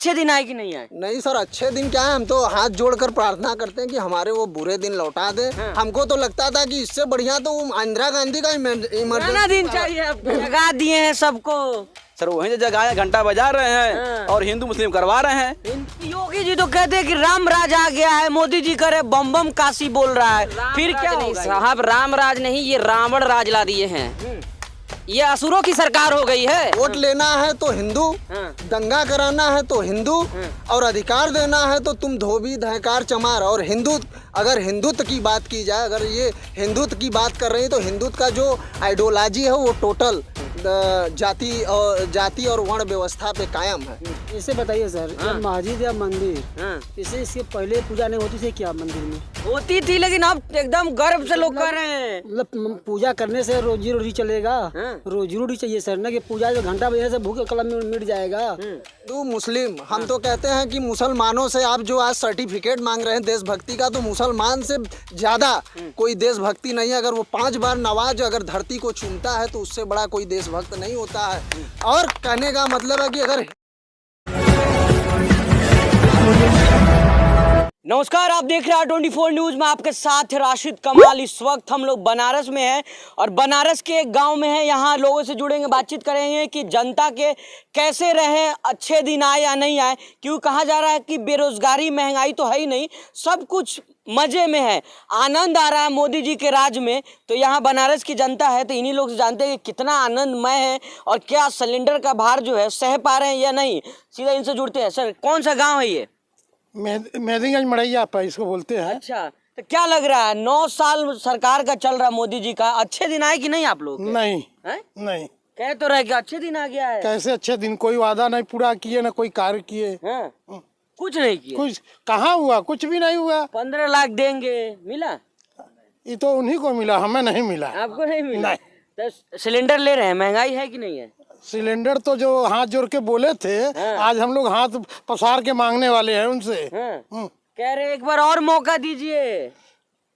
अच्छे दिन आए कि नहीं आए? नहीं सर, अच्छे दिन क्या है, हम तो हाथ जोड़कर प्रार्थना करते हैं कि हमारे वो बुरे दिन लौटा दे। हमको तो लगता था कि इससे बढ़िया तो इंदिरा गांधी का पुराना दिन चाहिए आपको। जगा दिए हैं सबको। सर वहीं से जगह घंटा बजा रहे हैं और हिंदू मुस्लिम करवा रहे हैं। योगी जी तो कहते हैं कि राम राज आ गया है, मोदी जी करे बम बम काशी बोल रहा है, फिर क्या होगा? साहब राम राज नहीं, ये रावण राज ला दिए हैं। ये असुरों की सरकार हो गई है। वोट लेना है तो हिंदू, दंगा कराना है तो हिंदू, और अधिकार देना है तो तुम धोबी धहकार चमार। और हिंदू, अगर हिंदुत्व की बात की जाए, अगर ये हिंदुत्व की बात कर रही है तो हिंदुत्व का जो आइडियोलॉजी है वो टोटल जाति और वर्ण व्यवस्था पे कायम है। इसे बताइए सर, मस्जिद या मंदिर, इसे इसके पहले पूजा नहीं होती थी क्या? मंदिर में होती थी, लेकिन अब एकदम गर्व से लोग कर रहे हैं। मतलब पूजा करने से रोजी रोटी चलेगा, रोजी रोटी चाहिए सर ना, कि पूजा जो घंटा बजने से भूख कलम में मिट जाएगा। तो मुस्लिम, हम तो कहते हैं कि मुसलमानों से आप जो आज सर्टिफिकेट मांग रहे हैं देशभक्ति का, तो मुसलमान से ज्यादा कोई देशभक्ति नहीं है। अगर वो 5 बार नवाज अगर धरती को चूमता है तो उससे बड़ा कोई देशभक्त नहीं होता है। और कहने का मतलब है कि अगर नमस्कार, आप देख रहे हैं 24 न्यूज में, आपके साथ राशिद कमाल। इस वक्त हम लोग बनारस में हैं और बनारस के एक गांव में हैं। यहाँ लोगों से जुड़ेंगे, बातचीत करेंगे कि जनता के कैसे रहे, अच्छे दिन आए या नहीं आए। क्यों कहा जा रहा है कि बेरोजगारी महंगाई तो है ही नहीं, सब कुछ मजे में है, आनंद आ रहा है मोदी जी के राज में। तो यहाँ बनारस की जनता है, तो इन्हीं लोग से जानते हैं कि कितना आनंदमय है और क्या सिलेंडर का भार जो है सह पा रहे हैं या नहीं। सीधा इनसे जुड़ते हैं। सर, कौन सा गाँव है ये? मेहदीगंज मड़ैया आप इसको बोलते हैं। अच्छा, तो क्या लग रहा है, 9 साल सरकार का चल रहा है मोदी जी का, अच्छे दिन आए कि नहीं आप लोग? नहीं है? नहीं, कह तो रहे कि अच्छे दिन आ गया है। कैसे अच्छे दिन? कोई वादा नहीं पूरा किए, ना कोई कार्य किए। कुछ नहीं किया। कुछ कहाँ हुआ? कुछ भी नहीं हुआ। 15 लाख देंगे, मिला? ये तो उन्हीं को मिला, हमें नहीं मिला। आपको नहीं मिला? नहीं। तो सिलेंडर ले रहे हैं, महंगाई है कि नहीं है? सिलेंडर तो जो हाथ जोड़ के बोले थे, आज हम लोग हाथ पसार के मांगने वाले हैं उनसे। कह रहे एक बार और मौका दीजिए।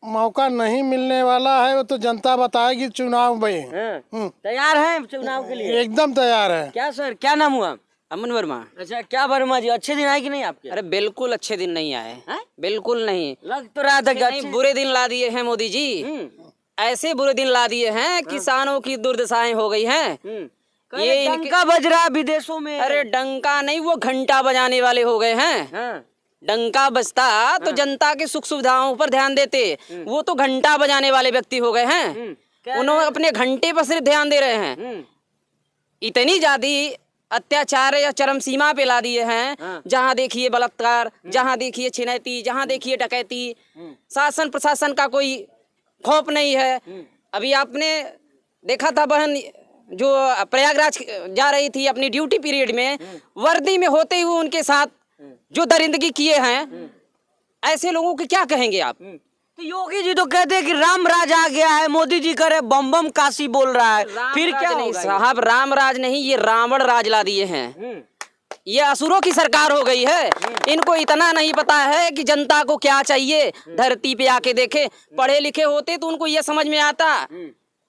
मौका नहीं मिलने वाला है, वो तो जनता बताएगी चुनाव में। तैयार हैं चुनाव के लिए? एकदम तैयार है। क्या सर, क्या नाम हुआ? अमन वर्मा। अच्छा, क्या वर्मा जी, अच्छे दिन आए कि नहीं आपके? अरे बिल्कुल अच्छे दिन नहीं आए, बिल्कुल नहीं। लग तो रहा था नहीं, बुरे दिन ला दिए हैं मोदी जी। ऐसे बुरे दिन ला दिए हैं, किसानों की दुर्दशाएं हो गई हैं। ये डंका बज रहा है विदेशों में। अरे डंका नहीं, वो घंटा बजाने वाले हो गए हैं। डंका बजता तो जनता के सुख सुविधाओं पर ध्यान देते, वो तो घंटा बजाने वाले व्यक्ति हो गए हैं। उन्होंने अपने घंटे पर सिर्फ ध्यान दे रहे हैं। इतनी ज्यादा अत्याचार या चरम सीमा पे ला दिए हैं। जहाँ देखिए बलात्कार, जहाँ देखिए छिनैती, जहाँ देखिए डकैती, शासन प्रशासन का कोई खौफ नहीं है। अभी आपने देखा था बहन जो प्रयागराज जा रही थी अपनी ड्यूटी पीरियड में, वर्दी में होते हुए उनके साथ जो दरिंदगी किए हैं, ऐसे लोगों को क्या कहेंगे आप? तो योगी जी तो कहते हैं कि राम राज आ गया है, मोदी जी करे बम बम काशी बोल रहा है, फिर क्या नहीं होगा? साहब राम राज नहीं, ये रावण राज ला दिए हैं। ये असुरों की सरकार हो गई है। इनको इतना नहीं पता है कि जनता को क्या चाहिए। धरती पे आके देखे, पढ़े लिखे होते तो उनको ये समझ में आता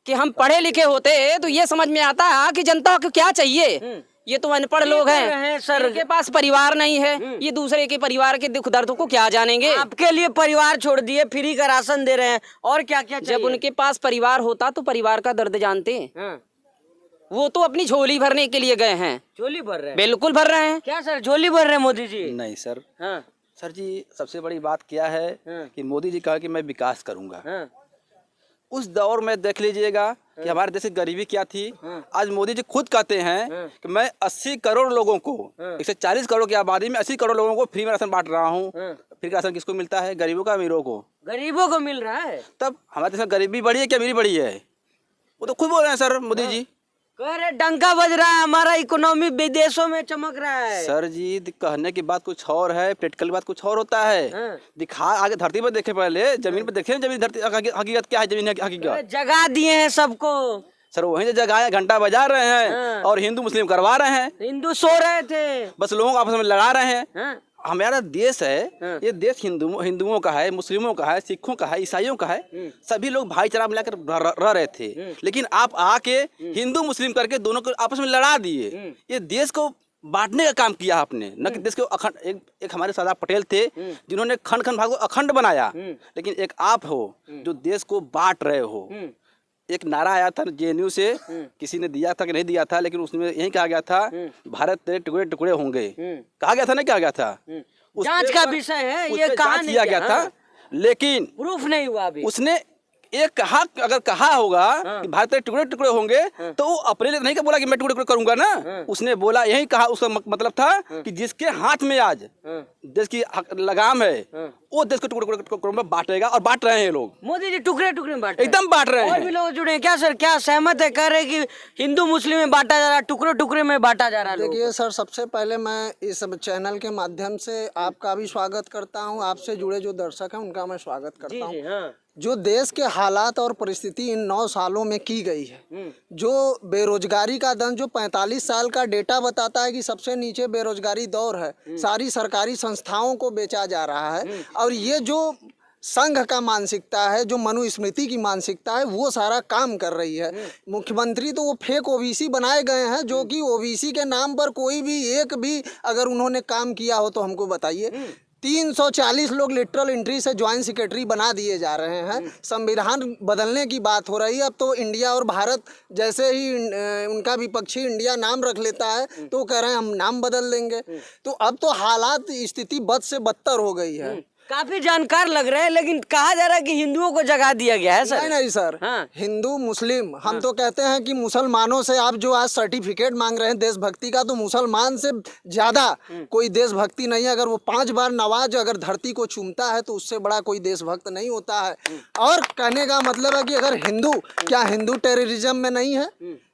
कि हम पढ़े लिखे होते तो ये समझ में आता कि जनता को क्या चाहिए। ये तो अनपढ़ लोग हैं सर, इनके पास परिवार नहीं है, ये दूसरे के परिवार के दुख दर्द को क्या जानेंगे। आपके लिए परिवार छोड़ दिए, फ्री का राशन दे रहे हैं, और क्या क्या चाहिए? जब उनके पास परिवार होता तो परिवार का दर्द जानते। वो तो अपनी झोली भरने के लिए गए हैं। झोली भर रहे हैं? बिल्कुल भर रहे हैं। क्या सर, झोली भर रहे हैं मोदी जी? नहीं सर। सर जी, सबसे बड़ी बात क्या है कि मोदी जी कहा कि मैं विकास करूंगा। उस दौर में देख लीजिएगा कि हमारे देश की गरीबी क्या थी। आज मोदी जी खुद कहते हैं कि मैं 80 करोड़ लोगों को, 140 करोड़ की आबादी में 80 करोड़ लोगों को फ्री में राशन बांट रहा हूँ। फ्री का राशन किसको मिलता है? गरीबों का, अमीरों को? गरीबों को मिल रहा है। तब हमारे देश में गरीबी बढ़ी है क्या अमीरी बढ़ी है? वो तो खुद बोल रहे हैं सर मोदी जी। कह रहे डंका बज रहा है, हमारा इकोनॉमी विदेशों में चमक रहा है। सर जी, कहने की बात कुछ और है, प्रैक्टिकल की बात कुछ और होता है। दिखा आगे धरती पर देखे, पहले जमीन पर देखे, जमीन धरती हकीकत क्या है, जमीन हकीकत। जगा दिए हैं सबको। सर वहीं से जगह घंटा बजा रहे हैं और हिंदू मुस्लिम करवा रहे हैं। हिंदू सो रहे थे, बस लोगों को आपस में लड़ा रहे हैं। हमारा देश है, ये देश हिंदुओं का है, मुस्लिमों का है, सिखों का है, ईसाइयों का है। सभी लोग भाईचारा मिलाकर रह रहे थे, लेकिन आप आके हिंदू मुस्लिम करके दोनों को आपस में लड़ा दिए। ये देश को बांटने का काम किया आपने, न कि देश के अखंड। एक हमारे सरदार पटेल थे जिन्होंने खंड खंड भाग को अखंड बनाया, लेकिन एक आप हो जो देश को बांट रहे हो। एक नारा आया था जेएनयू से, किसी ने दिया था कि नहीं दिया था, लेकिन उसमें यही कहा गया था भारत तेरे टुकड़े टुकड़े होंगे, कहा गया था ना, कहा गया था। उस जांच पे का पर- विषय है, उस ये पे कहा जांच नहीं किया गया, गया था, लेकिन प्रूफ नहीं हुआ अभी। उसने एक कहा, अगर कहा होगा कि भारत के टुकड़े टुकड़े होंगे, तो वो अपने लिए नहीं बोला कि मैं टुकड़े टुकड़े करूंगा ना। उसने बोला, यही कहा, उसका मतलब था कि जिसके हाथ में आज देश की लगाम है, वो देश को टुकड़े टुकड़े में बांटेगा, और बांट रहे हैं लोग, मोदी जी टुकड़े टुकड़े में बांट रहे हैं। एकदम बांट रहे और भी हैं। लोग जुड़े हैं क्या सर? क्या सहमत है? कह रहे हैं कि हिंदू मुस्लिम में बांटा जा रहा है, टुकड़े टुकड़े में बांटा जा रहा है लोगों देखिए सर, सबसे पहले मैं इस चैनल के माध्यम से आपका भी स्वागत करता हूं, आपसे जुड़े जो दर्शक हैं उनका मैं स्वागत को। करता हूं। जी हाँ। जो देश के हालात और परिस्थिति इन 9 सालों में की गई है, जो बेरोजगारी का दर, जो 45 साल का डेटा बताता है कि सबसे नीचे बेरोजगारी दौर है, सारी सरकारी संस्थाओं को बेचा जा रहा है, और ये जो संघ का मानसिकता है, जो मनुस्मृति की मानसिकता है, वो सारा काम कर रही है। मुख्यमंत्री तो वो फेक ओबीसी बनाए गए हैं, जो कि ओबीसी के नाम पर कोई भी एक भी अगर उन्होंने काम किया हो तो हमको बताइए। 340 लोग लिटरल एंट्री से ज्वाइंट सेक्रेटरी बना दिए जा रहे हैं। संविधान बदलने की बात हो रही है। अब तो इंडिया और भारत जैसे ही उनका विपक्षी इंडिया नाम रख लेता है तो कह रहे हैं हम नाम बदल देंगे। तो अब तो हालात, स्थिति बद से बदतर हो गई है। काफी जानकार लग रहे हैं, लेकिन कहा जा रहा है कि हिंदुओं को जगा दिया गया है सर। नहीं सर, हाँ। हिंदू मुस्लिम हम तो कहते हैं कि मुसलमानों से आप जो आज सर्टिफिकेट मांग रहे हैं देशभक्ति का, तो मुसलमान से ज्यादा कोई देशभक्ति नहीं है। अगर वो 5 बार नवाज अगर धरती को चूमता है तो उससे बड़ा कोई देशभक्त नहीं होता है। और कहने का मतलब है कि अगर हिंदू, क्या हिंदू टेररिज्म में नहीं है?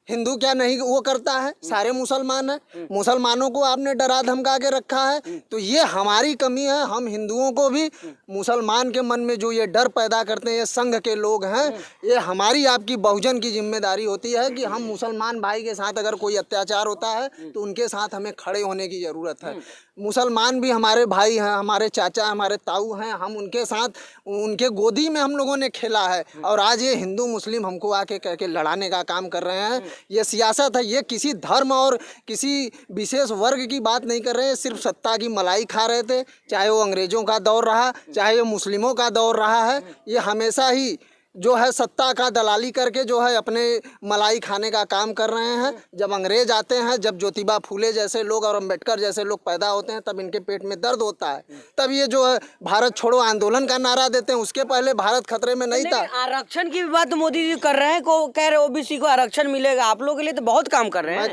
हिंदू क्या नहीं वो करता है? सारे मुसलमान हैं। मुसलमानों को आपने डरा धमका के रखा है, तो ये हमारी कमी है। हम हिंदुओं को भी मुसलमान के मन में जो ये डर पैदा करते हैं, ये संघ के लोग हैं, ये हमारी आपकी बहुजन की जिम्मेदारी होती है कि हम मुसलमान भाई के साथ अगर कोई अत्याचार होता है तो उनके साथ हमें खड़े होने की ज़रूरत है। मुसलमान भी हमारे भाई हैं, हमारे चाचा, हमारे ताऊ हैं। हम उनके साथ, उनके गोदी में हम लोगों ने खेला है, और आज ये हिंदू मुस्लिम हमको आके कह के लड़ाने का काम कर रहे हैं। ये सियासत है, ये किसी धर्म और किसी विशेष वर्ग की बात नहीं कर रहे हैं। सिर्फ सत्ता की मलाई खा रहे थे, चाहे वो अंग्रेजों का दौर रहा, चाहे वो मुस्लिमों का दौर रहा है। ये हमेशा ही जो है सत्ता का दलाली करके जो है अपने मलाई खाने का काम कर रहे हैं। जब अंग्रेज आते हैं, जब ज्योतिबा फूले जैसे लोग और अंबेडकर जैसे लोग पैदा होते हैं, तब इनके पेट में दर्द होता है। तब ये जो है भारत छोड़ो आंदोलन का नारा देते हैं। उसके पहले भारत खतरे में नहीं था। आरक्षण की भी बात तो मोदी जी कर रहे हैं, को कह रहे ओबीसी को आरक्षण मिलेगा। आप लोगों के लिए तो बहुत काम कर रहे हैं। मैं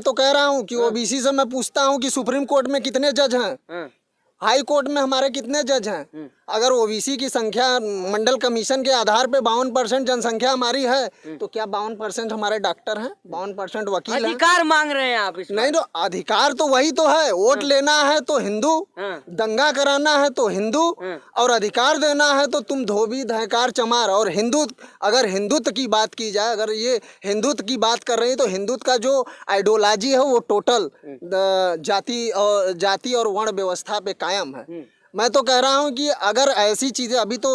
तो कह रहा हूँ कि ओबीसी से मैं पूछता हूँ कि सुप्रीम कोर्ट में कितने जज हैं, हाई कोर्ट में हमारे कितने जज हैं। अगर ओबीसी की संख्या मंडल कमीशन के आधार पे 52% जनसंख्या हमारी है, तो क्या 52% हमारे डॉक्टर हैं, 52% वकील हैं? अधिकार मांग रहे हैं आप इसमें। नहीं, तो अधिकार तो वही तो है। वोट लेना है तो हिंदू, दंगा कराना है तो हिंदू, और अधिकार देना है तो तुम धोबी धहकार चमार। और हिंदू, अगर हिंदुत्व की बात की जाए, अगर ये हिंदुत्व की बात कर रही है, तो हिंदुत्व का जो आइडियोलॉजी है वो टोटल जाति और वर्ण व्यवस्था पे कायम है। मैं तो कह रहा हूँ कि अगर ऐसी चीजें, अभी तो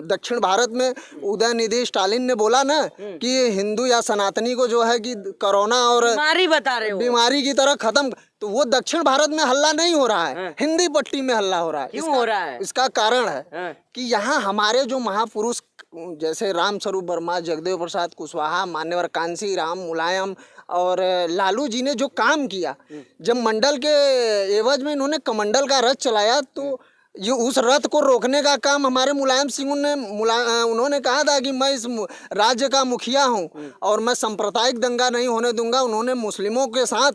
दक्षिण भारत में उदयनिधि स्टालिन ने बोला ना कि हिंदू या सनातनी को जो है कि कोरोना और बीमारी बता रहे हो, बीमारी की तरह खत्म, तो वो दक्षिण भारत में हल्ला नहीं हो रहा है, हिंदी पट्टी में हल्ला हो रहा है। क्यों हो रहा है? इसका कारण है कि यहाँ हमारे जो महापुरुष जैसे राम स्वरूप वर्मा, जगदेव प्रसाद कुशवाहा, मान्यवर कांसी राम, मुलायम और लालू जी ने जो काम किया, जब मंडल के एवज में इन्होंने कमंडल का रथ चलाया, तो ये उस रथ को रोकने का काम हमारे मुलायम सिंह ने उन्होंने कहा था कि मैं इस राज्य का मुखिया हूं और मैं सांप्रदायिक दंगा नहीं होने दूंगा। उन्होंने मुस्लिमों के साथ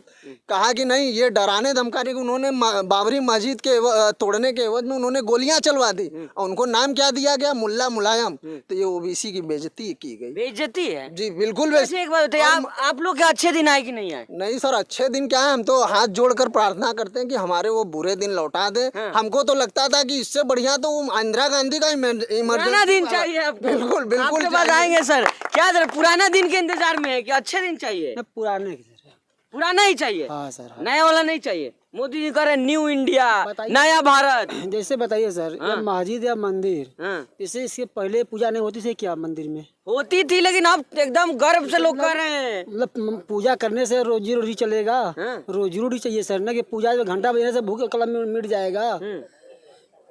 कहा कि नहीं, ये डराने धमकाने को, उन्होंने बाबरी मस्जिद के तोड़ने के एवज में उन्होंने गोलियां चलवा दी, और उनको नाम क्या दिया गया? मुल्ला मुलायम। तो ये ओबीसी की बेइज्जती की गई। बेइज्जती है जी बिल्कुल। वैसे एक बात बताइए, आप लोग के अच्छे दिन आए कि नहीं आए? नहीं सर, अच्छे दिन क्या है, हम तो हाथ जोड़कर प्रार्थना करते हैं कि हमारे वो बुरे दिन लौटा दे। हमको तो लगता था कि इससे बढ़िया तो इंदिरा गांधी का पुराना दिन चाहिए आपको। बिल्कुल बिल्कुल आपके पास आएंगे सर। क्या सर पुराना दिन के इंतजार में है कि अच्छे दिन चाहिए? पुराने की सर। पुराना ही चाहिए, हाँ सर, हाँ। नया वाला नहीं चाहिए। मोदी जी कह रहे न्यू इंडिया, बताइए। नया भारत। जैसे बताइए सर, ये मस्जिद या मंदिर, हाँ। जैसे इसके पहले पूजा नहीं होती थी क्या मंदिर में? होती थी, लेकिन अब एकदम गर्व से लोग कह रहे हैं। मतलब पूजा करने से रोजी रोटी चलेगा, रोजी रोटी चाहिए सर ना, कि पूजा में घंटा बजाने से भूख कलम मिट जाएगा।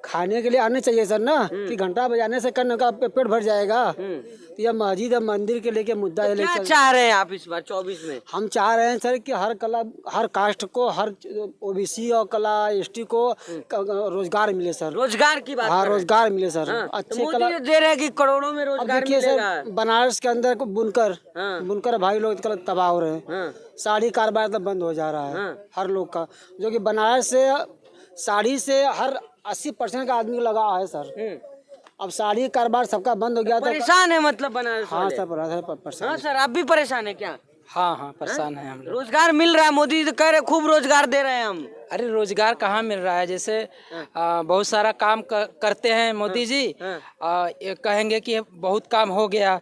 खाने के लिए आने चाहिए सर ना, कि घंटा बजाने से करने का पेट भर जाएगा। तो यह मस्जिद या मंदिर के लेके मुद्दा है। क्या चाह रहे हैं आप इस बार 24 में? हम चाह रहे हैं सर कि हर कला, हर कास्ट को, हर ओबीसी और कला एसटी को रोजगार मिले सर। रोजगार की बात हाँ, कर रहे हैं। रोजगार मिले सर। तो अच्छे मोदी कला। जी दे रहे हैं कि करोड़ों में अब रोजगार देखिए मिलेगा। सर, बनारस के अंदर बुनकर भाई लोग कल तबाह हो रहे हैं। साड़ी कारोबार तो बंद हो जा रहा है हर लोग का, जो कि बनारस से साड़ी से हर 80% का आदमी लगा है सर। अब साड़ी कारोबार सबका बंद हो गया तो परेशान है मतलब बनारस हाँ वाले? सर, परेशान। हाँ सर, आप भी परेशान है क्या? हाँ परेशान है हम लोग। रोजगार मिल रहा है, मोदी जी तो कह रहे खूब रोजगार दे रहे हैं हम। अरे रोजगार कहाँ मिल रहा है? जैसे बहुत सारा काम करते हैं मोदी जी, ये कहेंगे कि बहुत काम हो गया,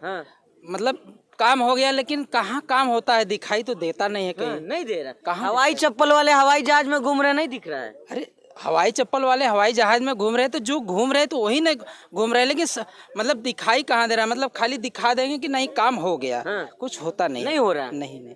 मतलब काम हो गया, लेकिन कहाँ काम होता है? दिखाई तो देता नहीं है कहीं। नहीं दे रहा। कहाँ हवाई चप्पल वाले हवाई जहाज में घूम रहे, नहीं दिख रहा है। अरे हवाई चप्पल वाले हवाई जहाज में घूम रहे, तो जो घूम रहे तो वही नहीं घूम रहे, लेकिन मतलब दिखाई कहाँ दे रहा है? मतलब खाली दिखा देंगे कि नहीं काम हो गया, कुछ होता नहीं नहीं हो रहा। नहीं।